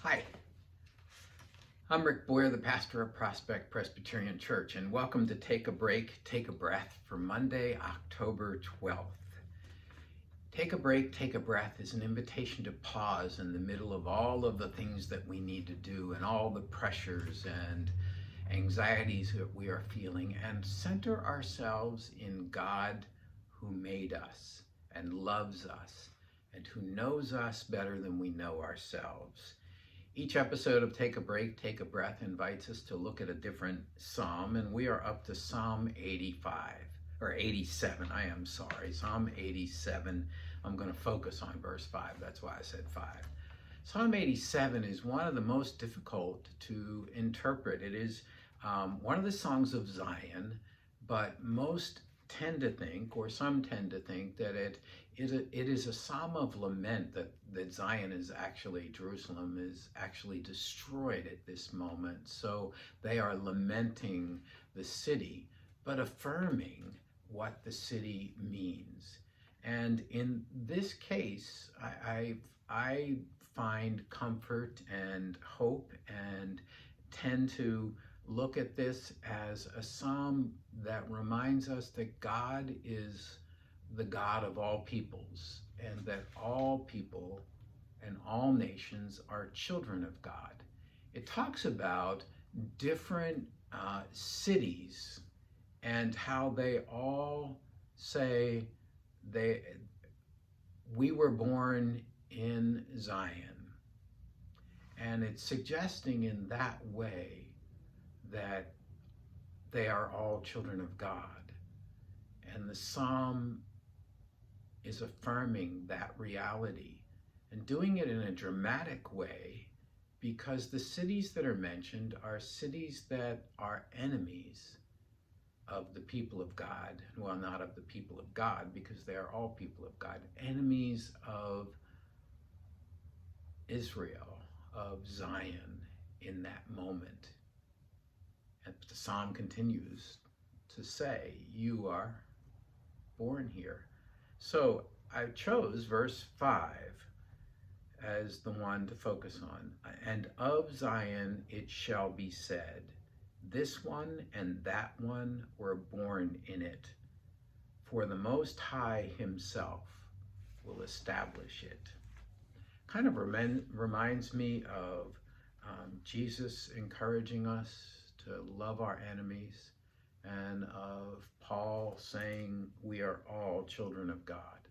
Hi, I'm Rick Boyer, the pastor of Prospect Presbyterian Church, and welcome to Take a Break, Take a Breath for Monday, October 12th. Take a break, take a breath is an invitation to pause in the middle of all of the things that we need to do and all the pressures and anxieties that we are feeling, and center ourselves in God who made us and loves us and who knows us better than we know ourselves. Each episode of Take a Break, Take a Breath invites us to look at a different psalm, and we are up to Psalm 85, or 87, Psalm 87. I'm going to focus on verse 5, that's why I said 5. Psalm 87 is one of the most difficult to interpret. It is one of the songs of Zion, but most tend to think, or some tend to think, that it is a psalm of lament, that Zion is actually, Jerusalem is actually destroyed at this moment. So they are lamenting the city, but affirming what the city means. And in this case, I find comfort and hope and tend to look at this as a psalm that reminds us that God is the God of all peoples, and that all people and all nations are children of God. It talks about different cities and how they all say we were born in Zion. And it's suggesting in that way that they are all children of God. And the psalm is affirming that reality and doing it in a dramatic way, because the cities that are mentioned are cities that are enemies of the people of God. Well, not of the people of God, because they are all people of God. Enemies of Israel, of Zion in that moment. And the psalm continues to say, you are born here. So I chose verse 5 as the one to focus on. And of Zion it shall be said, this one and that one were born in it, for the Most High himself will establish it. Kind of reminds me of Jesus encouraging us to love our enemies, and of Paul saying we are all children of God.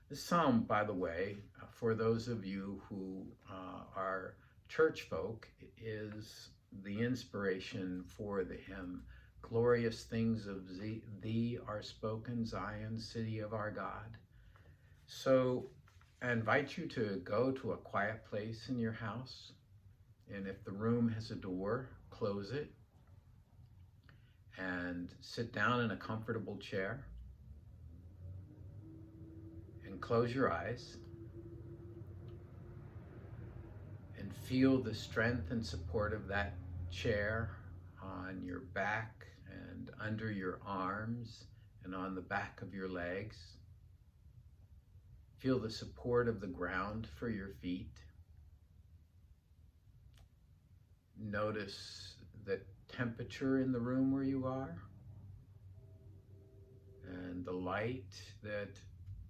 This psalm, by the way, for those of you who are church folk, is the inspiration for the hymn, glorious things of thee are spoken, Zion, city of our God. So I invite you to go to a quiet place in your house, and if the room has a door, close it and sit down in a comfortable chair and close your eyes and feel the strength and support of that chair on your back and under your arms and on the back of your legs. Feel the support of the ground for your feet. Notice the temperature in the room where you are, and the light that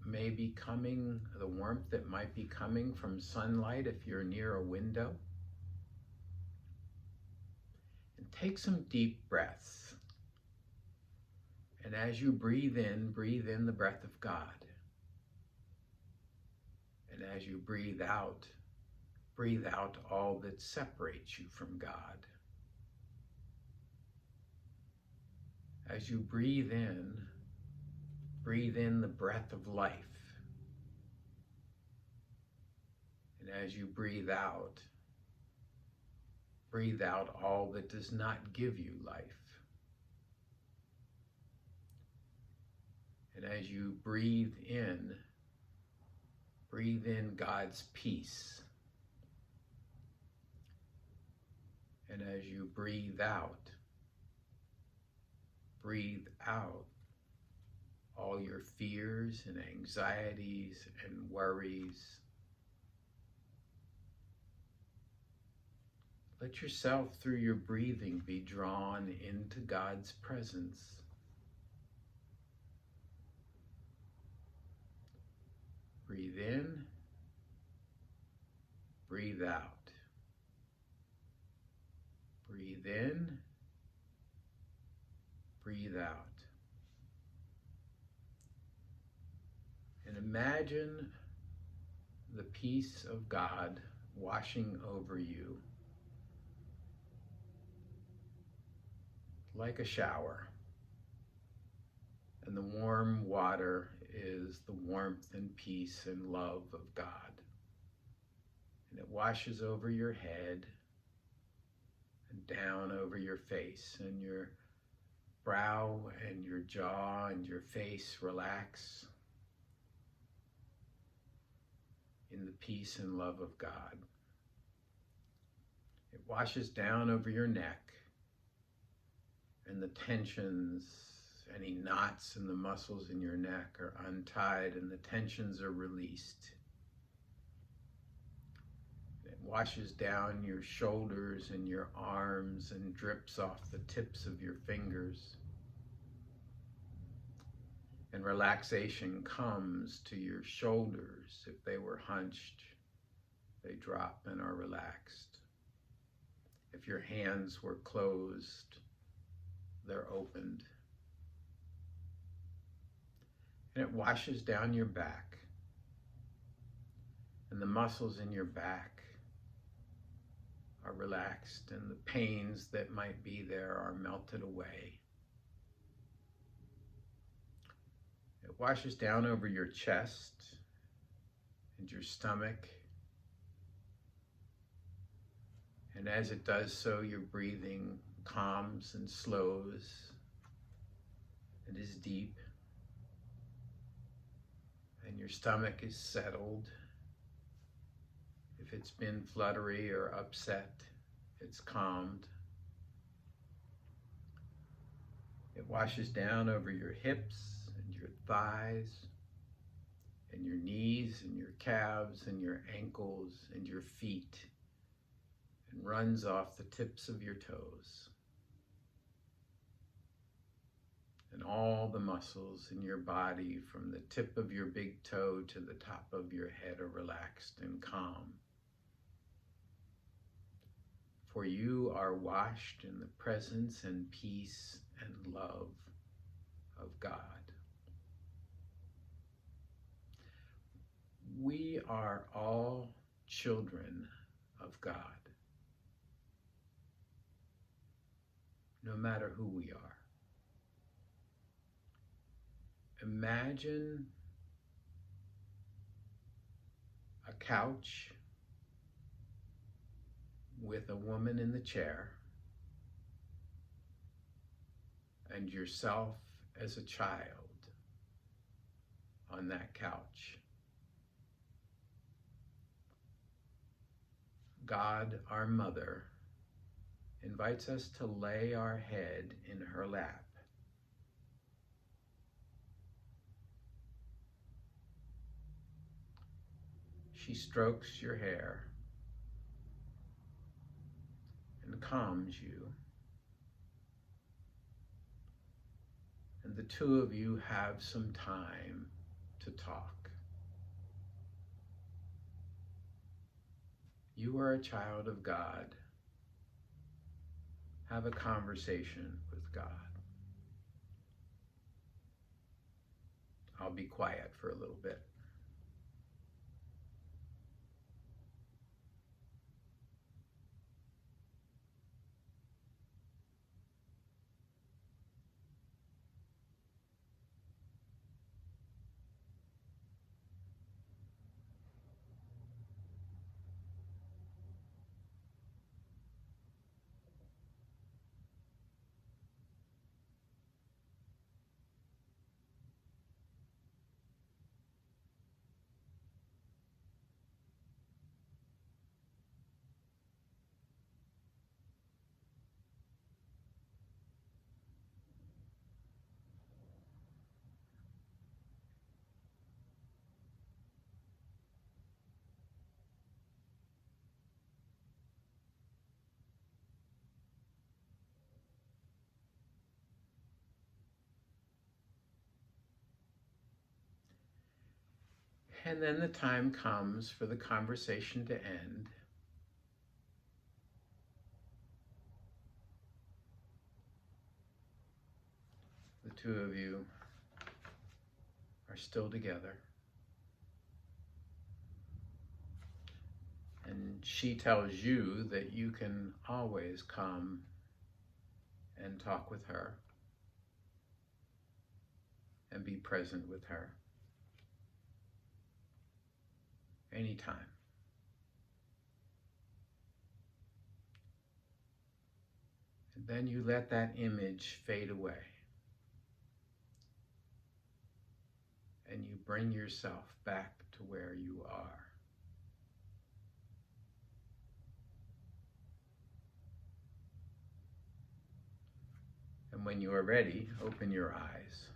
may be coming, the warmth that might be coming from sunlight if you're near a window. And take some deep breaths. And as you breathe in the breath of God. And as you breathe out all that separates you from God. As you breathe in the breath of life. And as you breathe out all that does not give you life. And as you breathe in God's peace. And as you breathe out all your fears and anxieties and worries. Let yourself, through your breathing, be drawn into God's presence. Breathe in, breathe out. Breathe in, breathe out. And imagine the peace of God washing over you like a shower. And the warm water is the warmth and peace and love of God. And it washes over your head and down over your face, and your brow and your jaw and your face relax in the peace and love of God. It washes down over your neck, and the tensions, any knots in the muscles in your neck are untied and the tensions are released. It washes down your shoulders and your arms and drips off the tips of your fingers. And relaxation comes to your shoulders. If they were hunched, they drop and are relaxed. If your hands were closed, they're opened. And it washes down your back. And the muscles in your back are relaxed, and the pains that might be there are melted away. It washes down over your chest and your stomach. And as it does so, your breathing calms and slows and is deep. And your stomach is settled. If it's been fluttery or upset, it's calmed. It washes down over your hips and your thighs and your knees and your calves and your ankles and your feet, and runs off the tips of your toes. And all the muscles in your body from the tip of your big toe to the top of your head are relaxed and calm. For you are washed in the presence and peace and love of God. We are all children of God, no matter who we are. Imagine a couch with a woman in the chair and yourself as a child on that couch. God, our mother, invites us to lay our head in her lap. She strokes your hair and calms you. And the two of you have some time to talk. You are a child of God. Have a conversation with God. I'll be quiet for a little bit. And then the time comes for the conversation to end. The two of you are still together. And she tells you that you can always come and talk with her and be present with her anytime. And then you let that image fade away. And you bring yourself back to where you are. And when you are ready, open your eyes.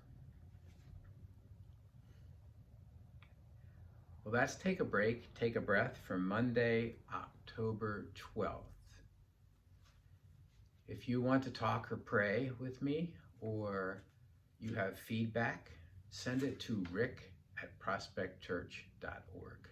Well, that's Take a Break, Take a Breath for Monday, October 12th. If you want to talk or pray with me, or you have feedback, send it to rick@prospectchurch.org.